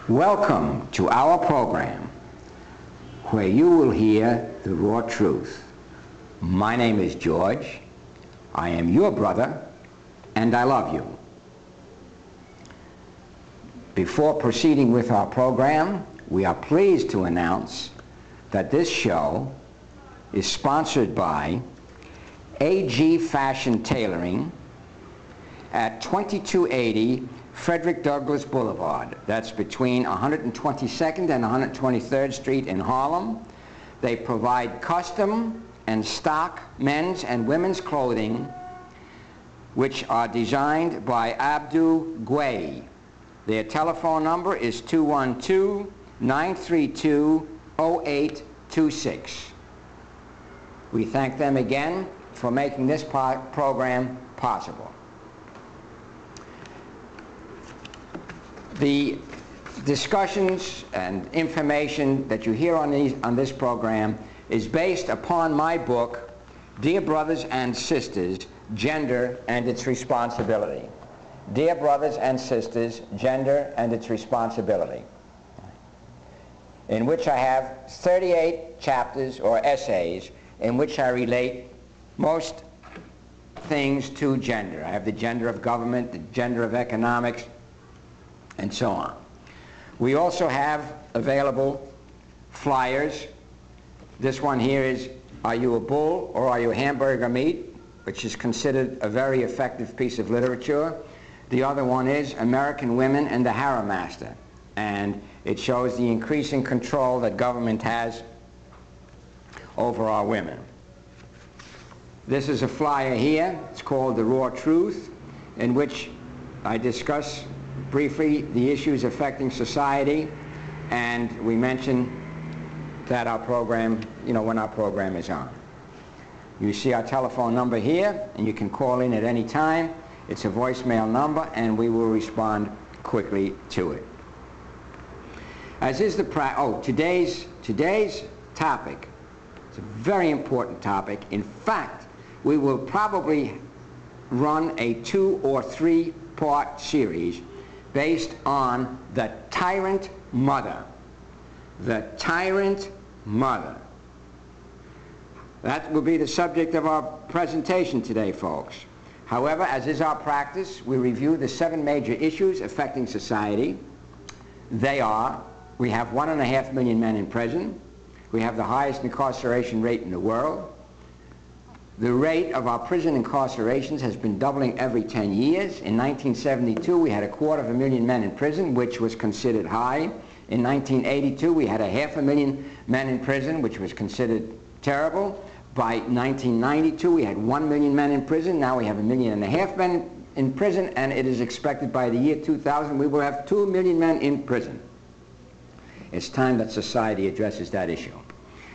Welcome to our program where you will hear the raw truth. My name is George. I am your brother and I love you. Before proceeding with our program, we are pleased to announce that this show is sponsored by AG Fashion Tailoring at 2280 Frederick Douglass Boulevard. That's between 122nd and 123rd Street in Harlem. They provide custom and stock men's and women's clothing which are designed by Abdu Gway. Their telephone number is 212-932-0826. We thank them again for making this program possible. The discussions and information that you hear on this program is based upon my book, Dear Brothers and Sisters, Gender and Its Responsibility. Dear Brothers and Sisters, Gender and Its Responsibility, in which I have 38 chapters or essays in which I relate most things to gender. I have the gender of government, the gender of economics, and so on. We also have available flyers. This one here is, Are You a Bull or Are You Hamburger Meat?, which is considered a very effective piece of literature. The other one is American Women and the Harem Master, and it shows the increasing control that government has over our women. This is a flyer here. It's called The Raw Truth, in which I discuss briefly the issues affecting society, and we mention that our program, when our program is on. You see our telephone number here, and you can call in at any time. It's a voicemail number, and we will respond quickly to it. As is the today's topic, it's a very important topic. In fact, we will probably run a 2 or 3 part series based on the Tyrant Mother. The Tyrant Mother. That will be the subject of our presentation today, folks. However, as is our practice, we review the 7 major issues affecting society. They are, we have 1.5 million men in prison. We have the highest incarceration rate in the world. The rate of our prison incarcerations has been doubling every 10 years. In 1972, we had 250,000 men in prison, which was considered high. In 1982, we had 500,000 men in prison, which was considered terrible. By 1992, we had 1 million men in prison. Now we have 1.5 million men in prison, and it is expected by the year 2000 we will have 2 million men in prison. It's time that society addresses that issue.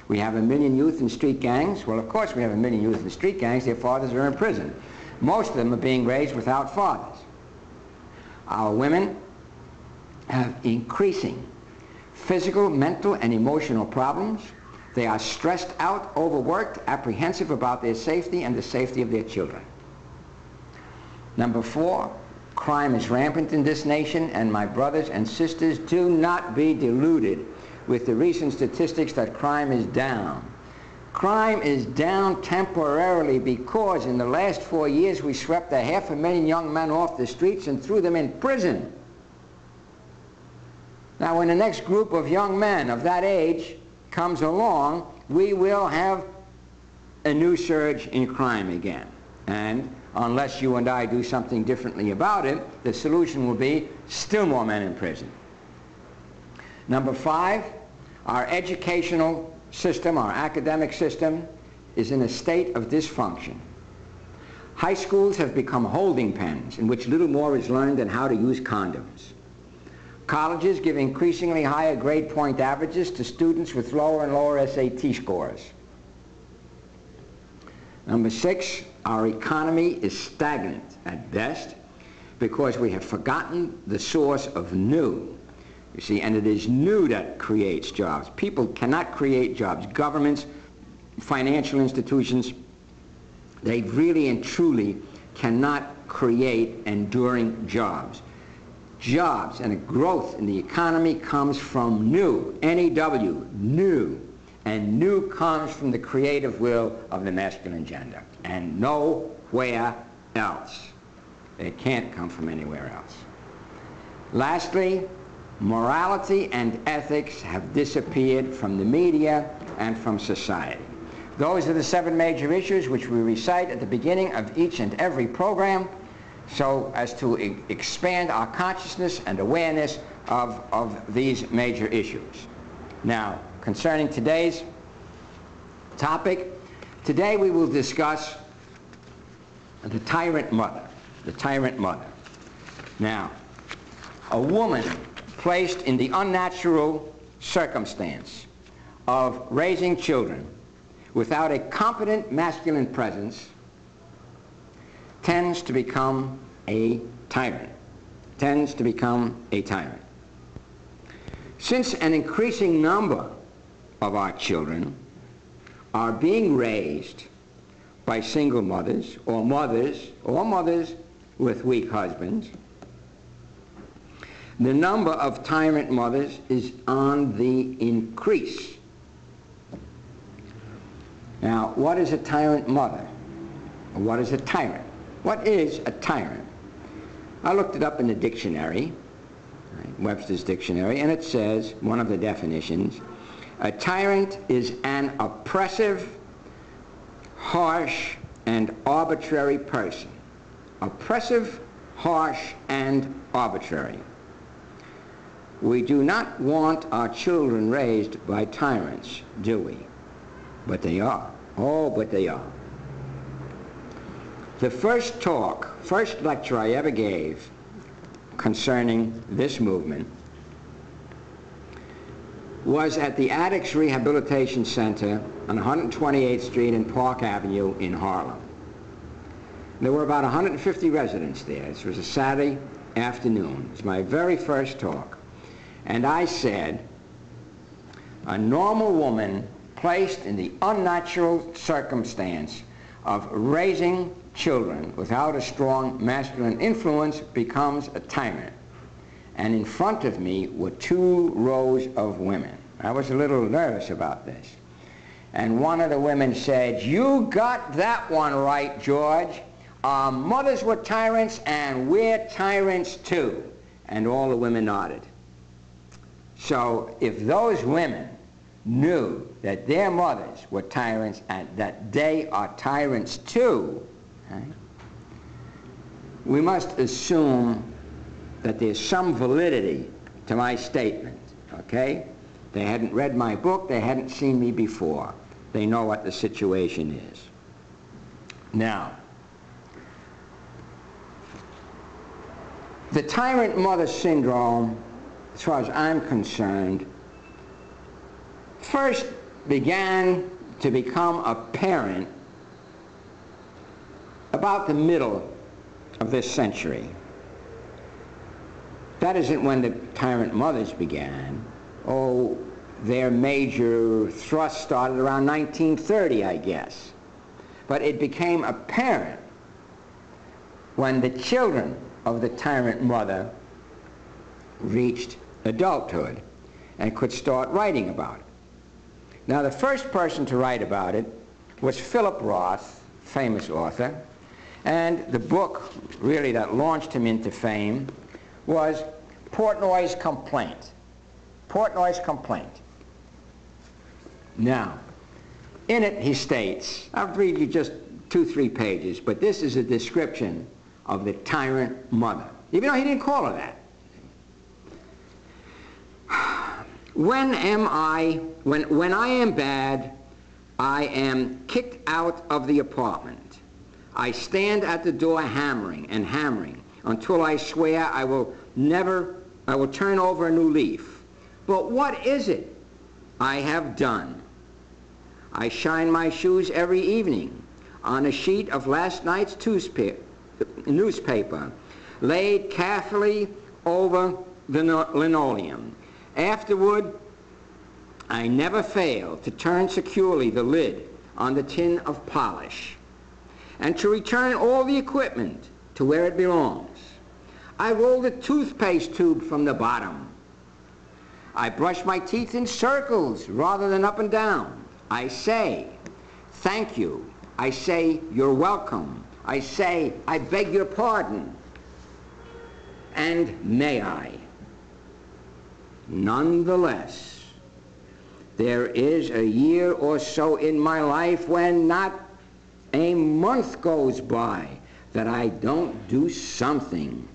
We have 1 million youth in street gangs. Well, of course we have 1 million youth in street gangs. Their fathers are in prison. Most of them are being raised without fathers. Our women have increasing physical, mental, and emotional problems. They are stressed out, overworked, apprehensive about their safety and the safety of their children. Number 4, crime is rampant in this nation, and my brothers and sisters, do not be deluded with the recent statistics that crime is down. Crime is down temporarily because in the last 4 years we swept 500,000 young men off the streets and threw them in prison. Now when the next group of young men of that age comes along, we will have a new surge in crime again. And unless you and I do something differently about it, the solution will be still more men in prison. Number 5, our educational system, our academic system, is in a state of dysfunction. High schools have become holding pens in which little more is learned than how to use condoms. Colleges give increasingly higher grade point averages to students with lower and lower SAT scores. Number 6, our economy is stagnant at best because we have forgotten the source of new. You see, and it is new that creates jobs. People cannot create jobs. Governments, financial institutions, they really and truly cannot create enduring jobs. jobs and a growth in the economy comes from new, N-E-W, new. And new comes from the creative will of the masculine gender, and nowhere else. It can't come from anywhere else. Lastly, morality and ethics have disappeared from the media and from society. Those are the 7 major issues which we recite at the beginning of each and every program, so as to expand our consciousness and awareness of these major issues. Now, concerning today's topic, today we will discuss the Tyrant Mother. The Tyrant Mother. Now, a woman placed in the unnatural circumstance of raising children without a competent masculine presence tends to become a tyrant. Tends to become a tyrant. Since an increasing number of our children are being raised by single mothers or mothers with weak husbands, the number of tyrant mothers is on the increase. Now, what is a tyrant mother? What is a tyrant? What is a tyrant? I looked it up in the dictionary, Webster's dictionary, and it says, one of the definitions, a tyrant is an oppressive, harsh, and arbitrary person. Oppressive, harsh, and arbitrary. We do not want our children raised by tyrants, do we? But they are. Oh, but they are. The first lecture I ever gave concerning this movement was at the Addicts Rehabilitation Center on 128th Street and Park Avenue in Harlem. There were about 150 residents there. This was a Saturday afternoon. It was my very first talk. And I said, a normal woman placed in the unnatural circumstance of raising children without a strong masculine influence becomes a tyrant. And in front of me were 2 rows of women. I was a little nervous about this. And one of the women said, "You got that one right, George. Our mothers were tyrants and we're tyrants too." And all the women nodded. So if those women knew that their mothers were tyrants and that they are tyrants too, right, we must assume that there's some validity to my statement, okay? They hadn't read my book, they hadn't seen me before. They know what the situation is. Now, the tyrant mother syndrome, as far as I'm concerned, first began to become apparent about the middle of this century. That isn't when the tyrant mothers began. Oh, their major thrust started around 1930, I guess. But it became apparent when the children of the tyrant mother reached adulthood and could start writing about it. Now, the first person to write about it was Philip Roth, famous author, and the book really that launched him into fame was Portnoy's Complaint. Portnoy's Complaint. Now, in it he states, I'll read you just 2-3 pages, but this is a description of the tyrant mother, even though he didn't call her that. When I am bad, I am kicked out of the apartment. I stand at the door hammering and hammering until I swear I will turn over a new leaf. But what is it I have done? I shine my shoes every evening on a sheet of last night's newspaper laid carefully over the linoleum. Afterward, I never fail to turn securely the lid on the tin of polish and to return all the equipment to where it belongs. I roll the toothpaste tube from the bottom. I brush my teeth in circles rather than up and down. I say, thank you. I say, you're welcome. I say, I beg your pardon. And may I. Nonetheless, there is a year or so in my life when not a month goes by that I don't do something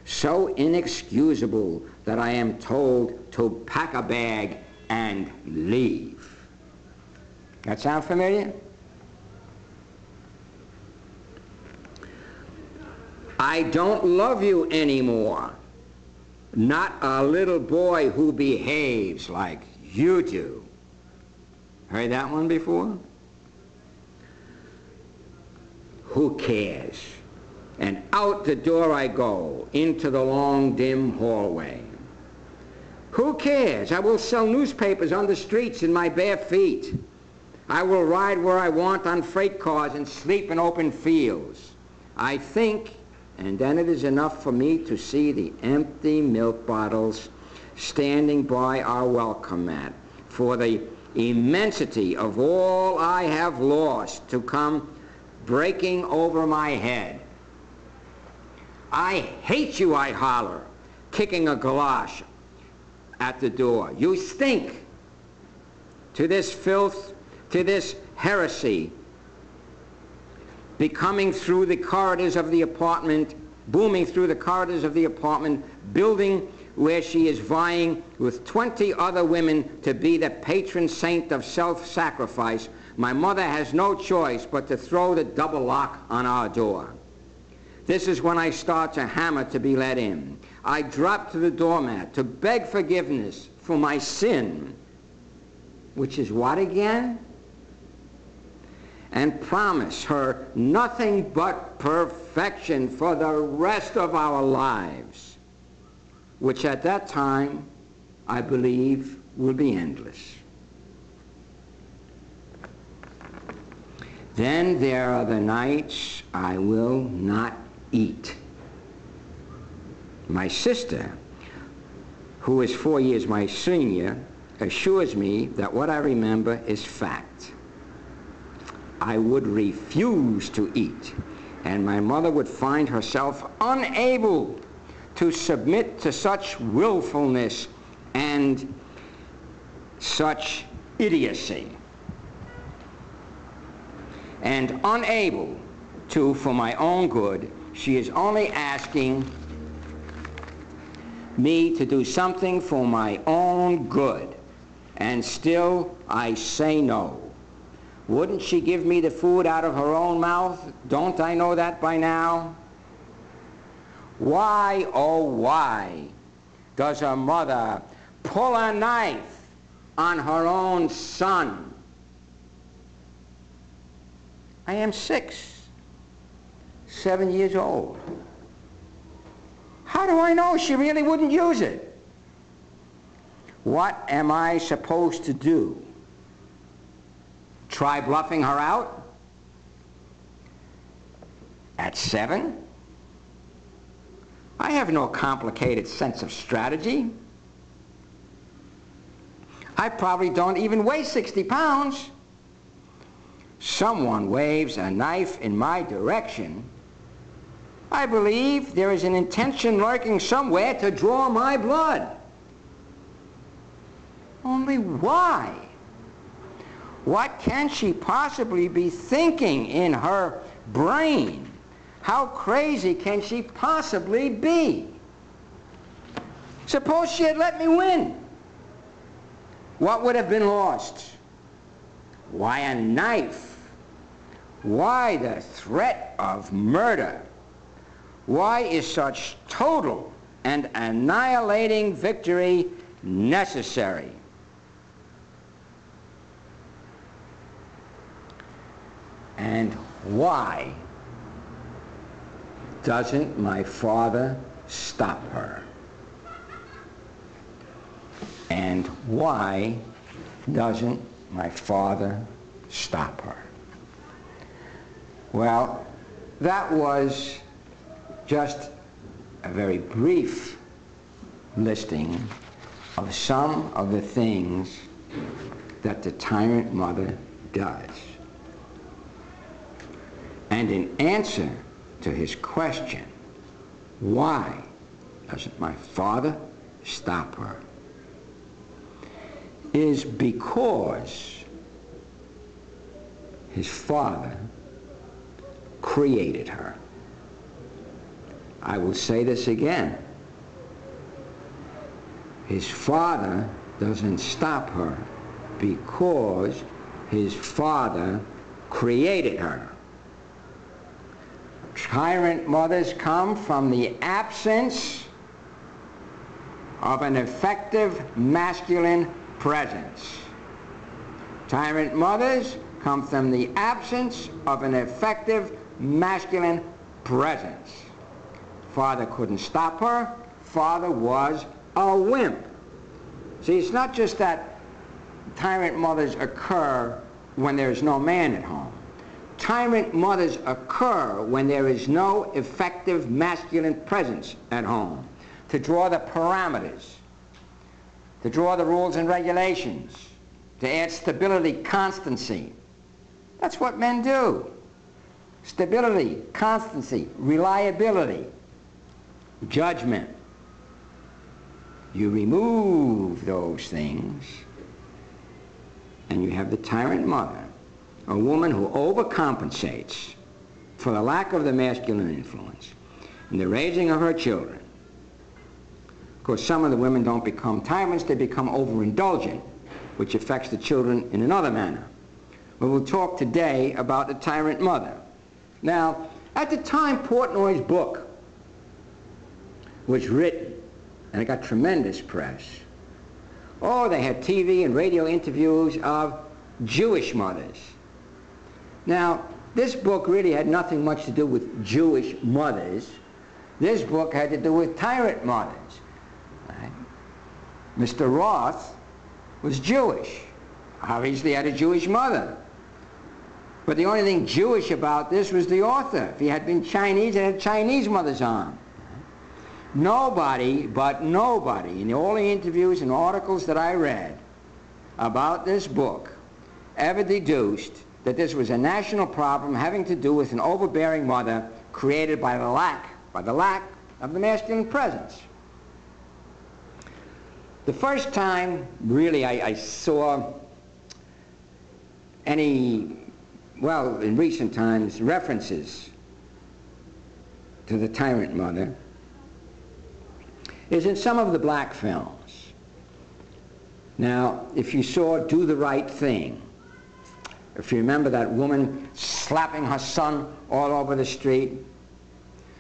so inexcusable that I am told to pack a bag and leave. That sound familiar? I don't love you anymore. Not a little boy who behaves like you do. Heard that one before? Who cares? And out the door I go, into the long, dim hallway. Who cares? I will sell newspapers on the streets in my bare feet. I will ride where I want on freight cars and sleep in open fields. I think, and then it is enough for me to see the empty milk bottles standing by our welcome mat for the immensity of all I have lost to come breaking over my head. I hate you, I holler, kicking a galosh at the door. You stink. To this filth, to this heresy, becoming through the corridors of the apartment, booming through the corridors of the apartment building where she is vying with 20 other women to be the patron saint of self-sacrifice, my mother has no choice but to throw the double lock on our door. This is when I start to hammer to be let in. I drop to the doormat to beg forgiveness for my sin, which is what again? And promise her nothing but perfection for the rest of our lives, which at that time, I believe, will be endless. Then there are the nights I will not eat. My sister, who is 4 years my senior, assures me that what I remember is fact. I would refuse to eat, and my mother would find herself unable to submit to such willfulness and such idiocy, and unable to, for my own good, she is only asking me to do something for my own good, and still I say no. Wouldn't she give me the food out of her own mouth? Don't I know that by now? Why, oh why, does a mother pull a knife on her own son? I am 7 years old. How do I know she really wouldn't use it? What am I supposed to do? Try bluffing her out? At 7? I have no complicated sense of strategy. I probably don't even weigh 60 pounds. Someone waves a knife in my direction. I believe there is an intention lurking somewhere to draw my blood. Only why? What can she possibly be thinking in her brain? How crazy can she possibly be? Suppose she had let me win. What would have been lost? Why a knife? Why the threat of murder? Why is such total and annihilating victory necessary? And why doesn't my father stop her? And why doesn't my father stop her? Well, that was just a very brief listing of some of the things that the tyrant mother does. And in answer to his question, why doesn't my father stop her, is because his father created her. I will say this again. His father doesn't stop her because his father created her. Tyrant mothers come from the absence of an effective masculine presence. Tyrant mothers come from the absence of an effective masculine presence. Father couldn't stop her. Father was a wimp. See, it's not just that tyrant mothers occur when there's no man at home. Tyrant mothers occur when there is no effective masculine presence at home to draw the parameters, to draw the rules and regulations, to add stability, constancy. That's what men do. Stability, constancy, reliability, judgment. You remove those things and you have the tyrant mother, a woman who overcompensates for the lack of the masculine influence in the raising of her children. Of course, some of the women don't become tyrants, they become overindulgent, which affects the children in another manner. But we'll talk today about the tyrant mother. Now, at the time Portnoy's book was written, and it got tremendous press, oh, they had TV and radio interviews of Jewish mothers. Now, this book really had nothing much to do with Jewish mothers. This book had to do with tyrant mothers. Right? Mr. Roth was Jewish. Obviously had a Jewish mother. But the only thing Jewish about this was the author. If he had been Chinese, it had Chinese mothers on. Nobody, but nobody, in all the interviews and articles that I read about this book, ever deduced that this was a national problem having to do with an overbearing mother created by the lack of the masculine presence. The first time, really, I saw any, well, in recent times, references to the tyrant mother is in some of the black films. Now, if you saw Do the Right Thing, if you remember that woman slapping her son all over the street,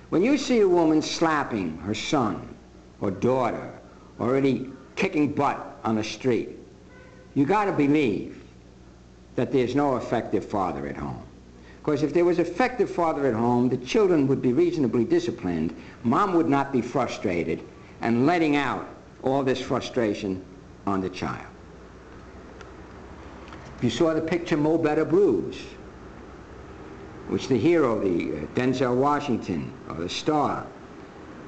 when you see a woman slapping her son or daughter or really kicking butt on the street, you got to believe that there's no effective father at home. Because if there was effective father at home, the children would be reasonably disciplined, mom would not be frustrated and letting out all this frustration on the child. If you saw the picture Mo Better Blues, which the hero, the Denzel Washington, or the star,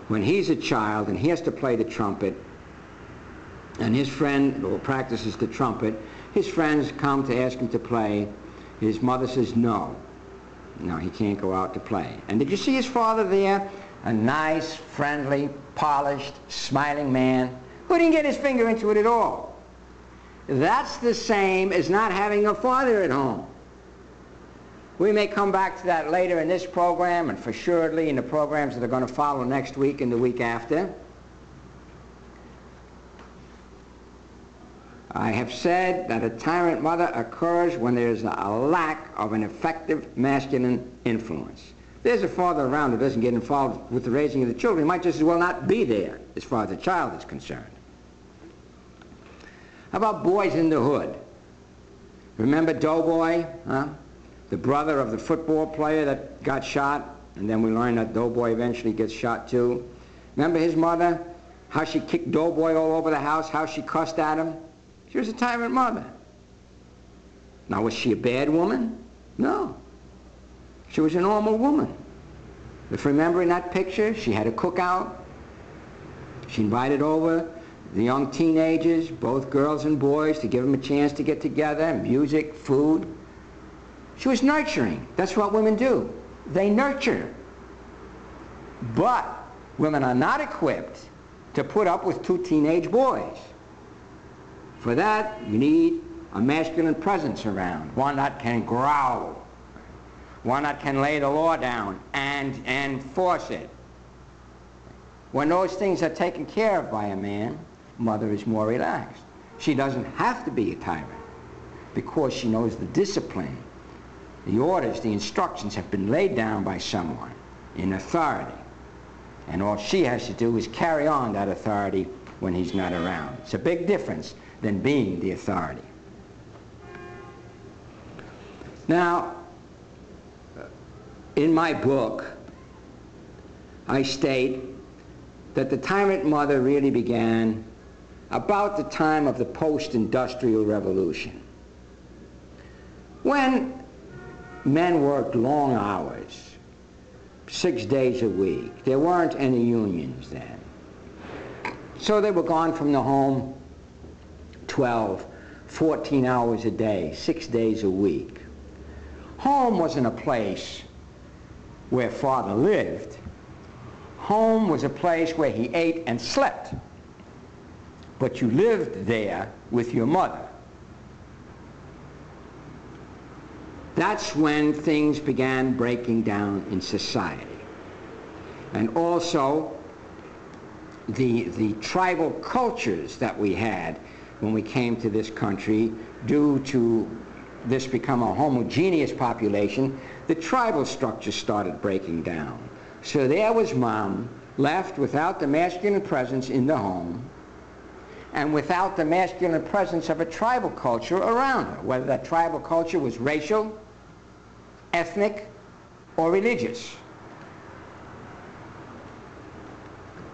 when he's a child and he has to play the trumpet, and his friend who practices the trumpet, his friends come to ask him to play, his mother says no, he can't go out to play. And did you see his father there? A nice, friendly, polished, smiling man who didn't get his finger into it at all. That's the same as not having a father at home. We may come back to that later in this program, and for surely in the programs that are going to follow next week and the week after. I have said that a tyrant mother occurs when there is a lack of an effective masculine influence. There's a father around who doesn't get involved with the raising of the children. He might just as well not be there as far as the child is concerned. How about Boys in the Hood? Remember Doughboy, huh? The brother of the football player that got shot, and then we learned that Doughboy eventually gets shot too. Remember his mother? How she kicked Doughboy all over the house, how she cussed at him? She was a tyrant mother. Now, was she a bad woman? No. She was a normal woman. If you remember in that picture, she had a cookout. She invited over the young teenagers, both girls and boys, to give them a chance to get together, music, food. She was nurturing. That's what women do. They nurture. But women are not equipped to put up with two teenage boys. For that, you need a masculine presence around, one that can growl, one that can lay the law down and enforce it. When those things are taken care of by a man, mother is more relaxed. She doesn't have to be a tyrant because she knows the discipline, the orders, the instructions have been laid down by someone in authority. And all she has to do is carry on that authority when he's not around. It's a big difference than being the authority. Now, in my book, I state that the Tyrant Mother really began about the time of the post-industrial revolution, when men worked long hours, 6 days a week. There weren't any unions then. So they were gone from the home 12, 14 hours a day, 6 days a week. Home wasn't a place where father lived. Home was a place where he ate and slept. But you lived there with your mother. That's when things began breaking down in society. And also the tribal cultures that we had when we came to this country, due to this become a homogeneous population, the tribal structure started breaking down. So there was mom left without the masculine presence in the home and without the masculine presence of a tribal culture around her, whether that tribal culture was racial, ethnic, or religious.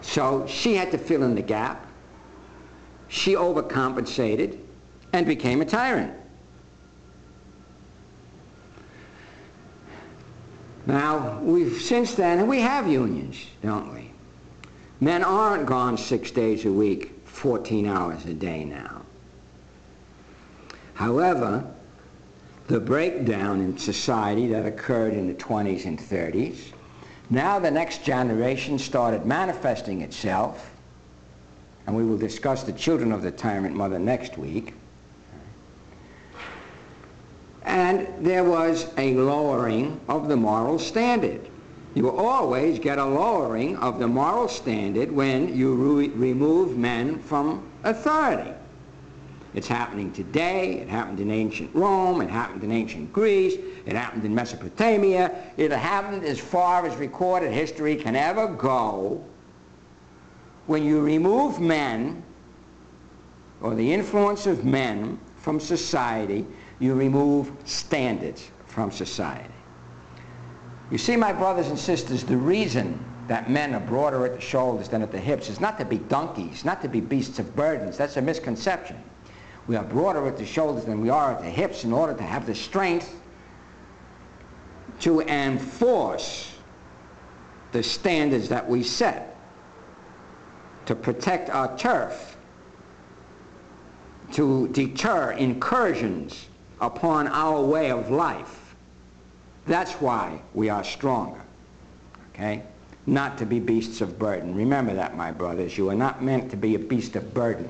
So she had to fill in the gap. She overcompensated and became a tyrant. Now, since then, we have unions, don't we? Men aren't gone 6 days a week, 14 hours a day now. However, the breakdown in society that occurred in the 20s and 30s, now the next generation started manifesting itself, and we will discuss the children of the Tyrant Mother next week. And there was a lowering of the moral standard. You will always get a lowering of the moral standard when you remove men from authority. It's happening today. It happened in ancient Rome. It happened in ancient Greece. It happened in Mesopotamia. It happened as far as recorded history can ever go. When you remove men, or the influence of men from society, you remove standards from society. You see, my brothers and sisters, the reason that men are broader at the shoulders than at the hips is not to be donkeys, not to be beasts of burdens. That's a misconception. We are broader at the shoulders than we are at the hips in order to have the strength to enforce the standards that we set, to protect our turf, to deter incursions upon our way of life. That's why we are stronger, okay? Not to be beasts of burden. Remember that, my brothers. You are not meant to be a beast of burden.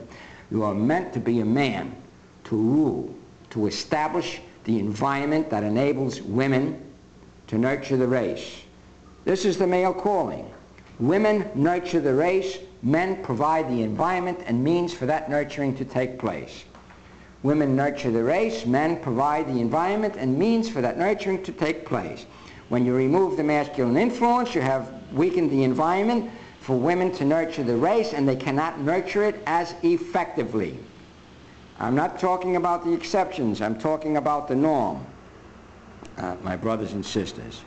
You are meant to be a man, to rule, to establish the environment that enables women to nurture the race. This is the male calling. Women nurture the race. Men provide the environment and means for that nurturing to take place. Women nurture the race, men provide the environment and means for that nurturing to take place. When you remove the masculine influence, you have weakened the environment for women to nurture the race, and they cannot nurture it as effectively. I'm not talking about the exceptions, I'm talking about the norm, my brothers and sisters.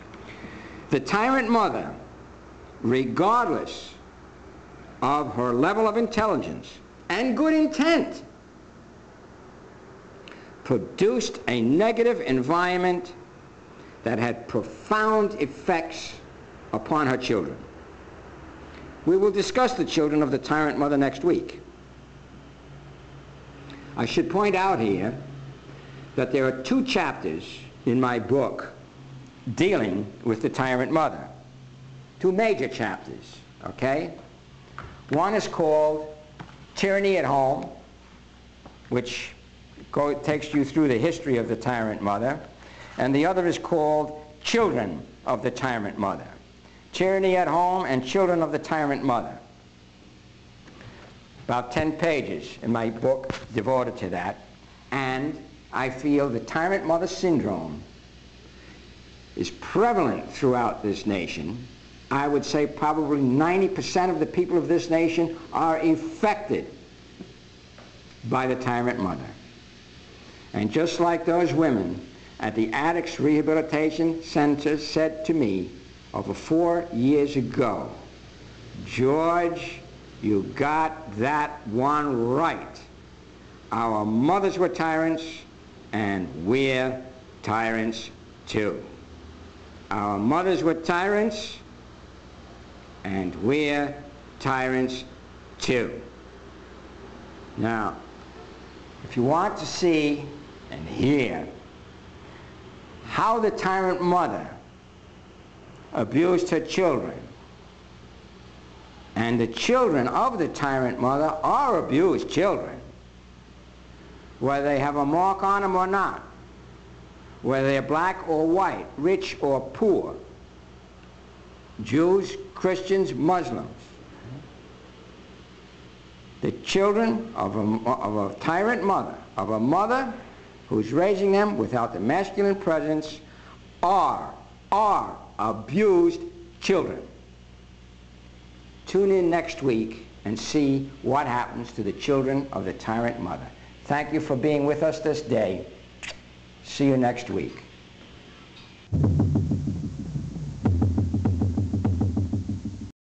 The Tyrant Mother, regardless of her level of intelligence and good intent, produced a negative environment that had profound effects upon her children. We will discuss the children of the Tyrant Mother next week. I should point out here that there are 2 chapters in my book dealing with the Tyrant Mother. 2 major chapters, okay? One is called Tyranny at Home, which takes you through the history of the Tyrant Mother, and the other is called Children of the Tyrant Mother. Tyranny at Home and Children of the Tyrant Mother. About 10 pages in my book devoted to that, and I feel the Tyrant Mother syndrome is prevalent throughout this nation. I would say probably 90% of the people of this nation are infected by the Tyrant Mother. And just like those women at the Addicts Rehabilitation Center said to me over 4 years ago, George, you got that one right. Our mothers were tyrants, and we're tyrants too. Our mothers were tyrants, and we're tyrants too. Now, if you want to see and hear how the Tyrant Mother abused her children, and the children of the Tyrant Mother are abused children, whether they have a mark on them or not, whether they're black or white, rich or poor, Jews, Christians, Muslims. The children of a tyrant mother, of a mother who's raising them without the masculine presence, are abused children. Tune in next week and see what happens to the children of the Tyrant Mother. Thank you for being with us this day. See you next week.